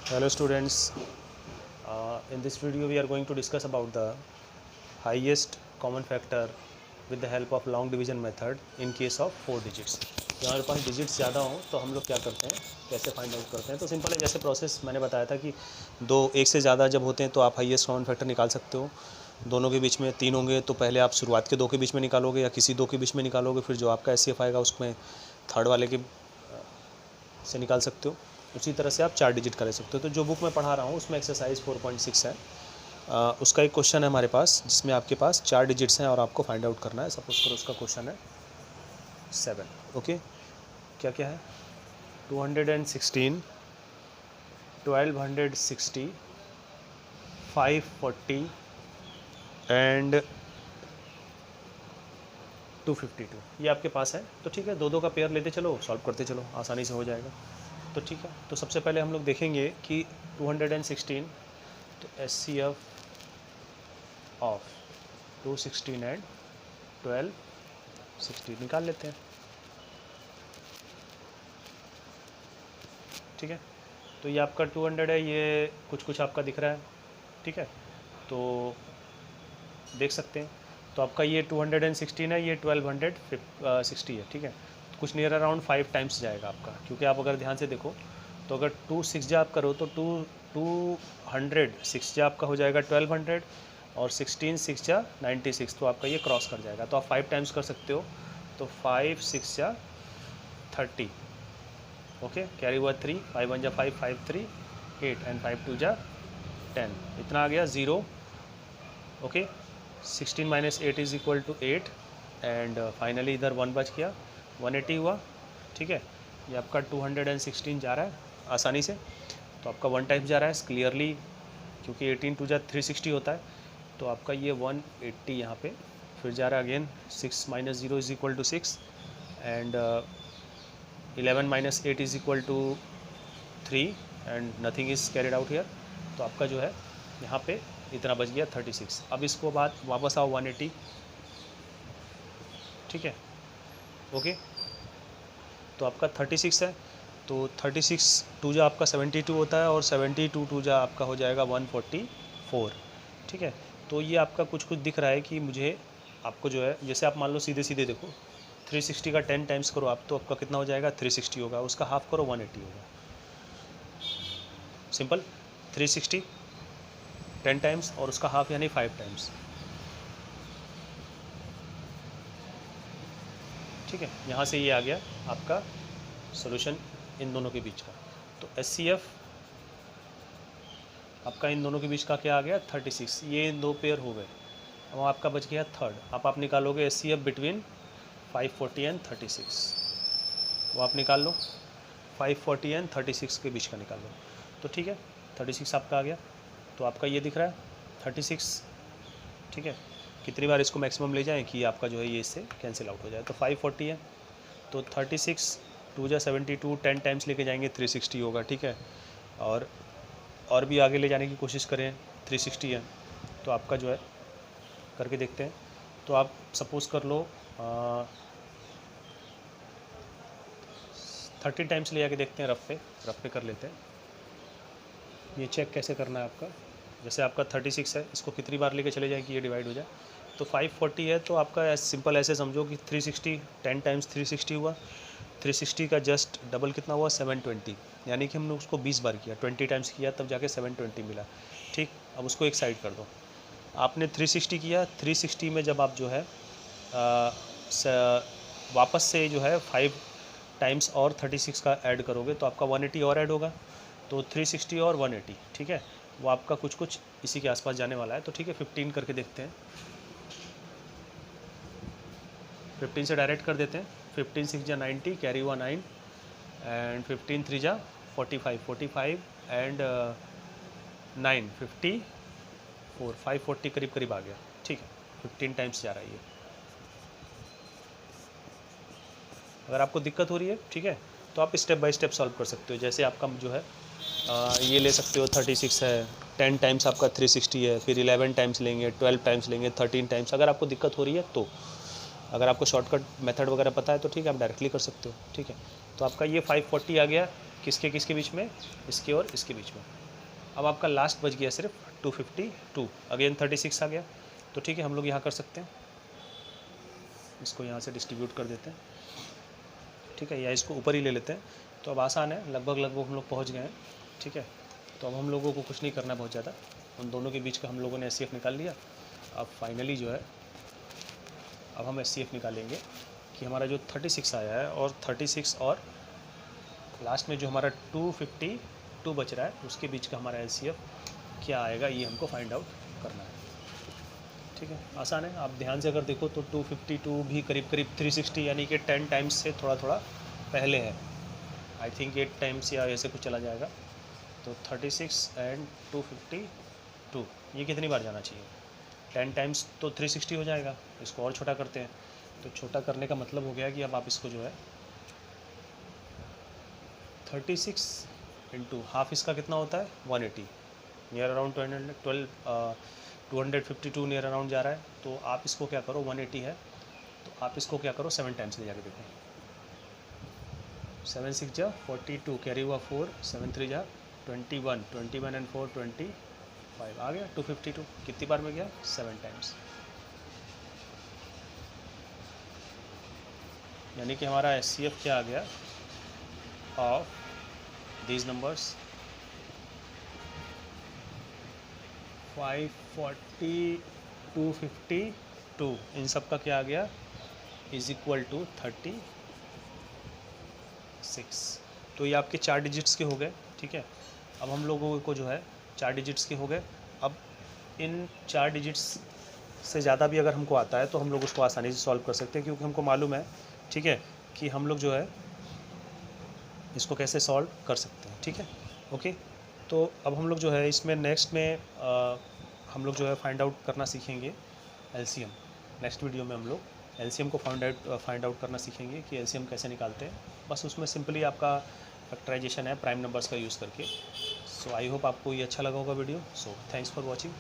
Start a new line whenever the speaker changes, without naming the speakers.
Hello students, in this video we are going to discuss about the highest common factor with the help of long division method in case of 4 digits। जब हमारे पास digits ज़्यादा हों तो हम लोग क्या करते हैं, कैसे फाइंड आउट करते हैं। तो सिंपल है, जैसे प्रोसेस मैंने बताया था कि एक से ज़्यादा जब होते हैं तो आप हाईएस्ट कॉमन फैक्टर निकाल सकते हो। दोनों के बीच में 3 होंगे तो पहले आप शुरुआत के 2 के बीच में निकालोगे या किसी 2 के बीच में निकालोगे, फिर जो आपका एचसीएफ आएगा उसमें थर्ड वाले के से निकाल सकते हो। उसी तरह से आप 4 डिजिट कर सकते हो। तो जो बुक मैं पढ़ा रहा हूँ उसमें एक्सरसाइज 4.6 है। उसका एक क्वेश्चन है हमारे पास जिसमें आपके पास 4 डिजिट्स हैं और आपको फाइंड आउट करना है। सपोज करो उसका क्वेश्चन है 7। क्या क्या है, 216, 1260, 540 एंड 252। ये आपके पास है। तो ठीक है, दो का पेयर लेते चलो, सॉल्व करते चलो, आसानी से हो जाएगा। तो ठीक है, तो सबसे पहले हम लोग देखेंगे कि 216, तो एचसीएफ ऑफ 216 एंड 1260 निकाल लेते हैं। ठीक है, तो ये आपका 200 है, ये कुछ आपका दिख रहा है। ठीक है, तो देख सकते हैं। तो आपका ये 216 है, ये 1260 है। ठीक है, कुछ नियर अराउंड 5 टाइम्स जाएगा आपका, क्योंकि आप अगर ध्यान से देखो तो अगर 2 6 जा आप करो तो 200 6 जा आपका हो जाएगा 1200 और 16 6 जा 96, तो आपका ये क्रॉस कर जाएगा। तो आप 5 टाइम्स कर सकते हो। तो 5 6 जा 30, ओके, कैरी हुआ 3, 5 1 जा 5, 5 3 8 एंड 5 2 जा 10, इतना आ गया 0। Okay, 16 minus 8 is equal to 8 and finally इधर 1 बच गया, 180 हुआ। ठीक है, ये आपका 216 जा रहा है आसानी से। तो आपका 1 टाइम जा रहा है क्लियरली, क्योंकि 18 2 जा 360 होता है। तो आपका ये 180 यहाँ पे फिर जा रहा है again. 6 minus 0 is equal to 6 and 11 minus 8 is equal to 3 and nothing is carried out here. तो आपका जो है यहाँ पे इतना बच गया 36। अब इसको बाद वापस आओ 180। ठीक है, ओके, तो आपका 36 है। तो 36 टू जा आपका 72 होता है और 72 टू जा आपका हो जाएगा 144। ठीक है, तो ये आपका कुछ दिख रहा है कि मुझे आपको जो है, जैसे आप मान लो सीधे सीधे देखो 360 का 10 टाइम्स करो आप, तो आपका कितना हो जाएगा 360 होगा, उसका हाफ करो 180 होगा। सिंपल, 360 10 टाइम्स और उसका हाफ यानी 5 टाइम्स। ठीक है, यहाँ से ये आ गया आपका सॉल्यूशन इन दोनों के बीच का। तो एचसीएफ आपका इन दोनों के बीच का क्या आ गया 36, ये इन 2 पेयर हो गए। अब आपका बच गया थर्ड। अब आप निकालोगे एचसीएफ बिटवीन 540 एंड 36, वो आप निकाल लो, 540 एंड 36 के बीच का निकाल लो। तो ठीक है, 36 आपका आ गया। तो आपका ये दिख रहा है 36। ठीक है, कितनी बार इसको मैक्सिमम ले जाएं कि आपका जो है ये इससे कैंसिल आउट हो जाए। तो 540 है, तो 36 2 जा 72, 10 टाइम्स लेके जाएंगे 360 होगा। ठीक है, और भी आगे ले जाने की कोशिश करें 360 है, तो आपका जो है करके देखते हैं। तो आप सपोज़ कर लो 30 टाइम्स ले जाके देखते हैं, रफ पे कर लेते हैं। ये चेक कैसे करना है आपका, जैसे आपका 36 है, इसको कितनी बार लेके चले जाए कि ये डिवाइड हो जाए। तो 540 है, तो आपका सिंपल ऐसे समझो कि 360 10 टाइम्स 360 हुआ, 360 का जस्ट डबल कितना हुआ 720, यानी कि हमने उसको 20 बार किया, 20 टाइम्स किया तब जाके 720 मिला। ठीक, अब उसको एक साइड कर दो। आपने 360 किया, 360 में जब आप जो है वापस से जो है 5 टाइम्स और 36 का ऐड करोगे तो आपका 180 और ऐड होगा। तो 360 और 180, ठीक है, वो आपका कुछ इसी के आसपास जाने वाला है। तो ठीक है, 15 करके देखते हैं। 15 से डायरेक्ट कर देते हैं। 15 6 जा 90, कैरी हुआ 9 एंड 15 3 जा 45 एंड 9 54, 540 करीब आ गया। ठीक है, 15 टाइम्स जा रहा है ये। अगर आपको दिक्कत हो रही है, ठीक है, तो आप स्टेप बाय स्टेप सॉल्व कर सकते हो। जैसे आपका जो है ये ले सकते हो, 36 है, 10 टाइम्स आपका 360 है, फिर 11 टाइम्स लेंगे, 12 टाइम्स लेंगे, 13 टाइम्स। अगर आपको दिक्कत हो रही है तो, अगर आपको शॉर्टकट मेथड वगैरह पता है तो ठीक है, आप डायरेक्टली कर सकते हो। ठीक है, तो आपका ये 540 आ गया किसके किसके बीच में, इसके और इसके बीच में। अब आपका लास्ट बच गया सिर्फ 252, अगेन 36 आ गया। तो ठीक है, हम लोग यहाँ कर सकते हैं, इसको यहाँ से डिस्ट्रीब्यूट कर देते हैं, ठीक है, या इसको ऊपर ही ले लेते हैं। तो अब आसान है, लगभग हम लोग पहुँच गए हैं, ठीक है। तो अब हम लोगों को कुछ नहीं करना बहुत ज़्यादा, उन दोनों के बीच का हम लोगों ने एचसीएफ निकाल लिया। अब फाइनली जो है, अब हम एचसीएफ निकालेंगे कि हमारा जो 36 आया है और 36 और लास्ट में जो हमारा 252 बच रहा है उसके बीच का हमारा एचसीएफ क्या आएगा, ये हमको फाइंड आउट करना है, ठीक है। आसान है, आप ध्यान से अगर देखो तो 252 भी करीब करीब 360 यानी कि 10 टाइम्स से थोड़ा थोड़ा पहले है। आई थिंक 8 टाइम्स या ऐसे कुछ चला जाएगा। तो 36 एंड 252 ये कितनी बार जाना चाहिए, 10 टाइम्स तो 360 हो जाएगा। इसको और छोटा करते हैं, तो छोटा करने का मतलब हो गया कि अब आप इसको जो है 36 इंटू हाफ, इसका कितना होता है 180, नियर अराउंड 252 नियर अराउंड जा रहा है। तो आप इसको क्या करो, 180 है तो आप इसको क्या करो 7 टाइम्स ले जाके देखो। 7 6 जा 42, कैरी हुआ 4, 7 3 जा 21, 21 एंड 4 25 आ गया 252। कितनी बार में गया, 7 टाइम्स। यानी कि हमारा एचसीएफ क्या आ गया ऑफ दीज नंबर्स 540, 252, इन सब का क्या आ गया इज इक्वल टू 36। तो ये आपके 4 डिजिट्स के हो गए, ठीक है। अब हम लोगों को जो है 4 डिजिट्स के हो गए। अब इन 4 डिजिट्स से ज़्यादा भी अगर हमको आता है तो हम लोग उसको आसानी से सॉल्व कर सकते हैं, क्योंकि हमको मालूम है, ठीक है, कि हम लोग जो है इसको कैसे सॉल्व कर सकते हैं, ठीक है, ओके। तो अब हम लोग जो है इसमें नेक्स्ट में हम लोग जो है फाइंड आउट करना सीखेंगे एलसीएम। नेक्स्ट वीडियो में हम लोग एलसीएम को फाइंड आउट करना सीखेंगे कि एलसीएम कैसे निकालते हैं। बस उसमें सिंपली आपका फैक्टराइजेशन है प्राइम नंबर्स का यूज़ करके। सो आई होप आपको ये अच्छा लगा होगा video. So thanks for watching.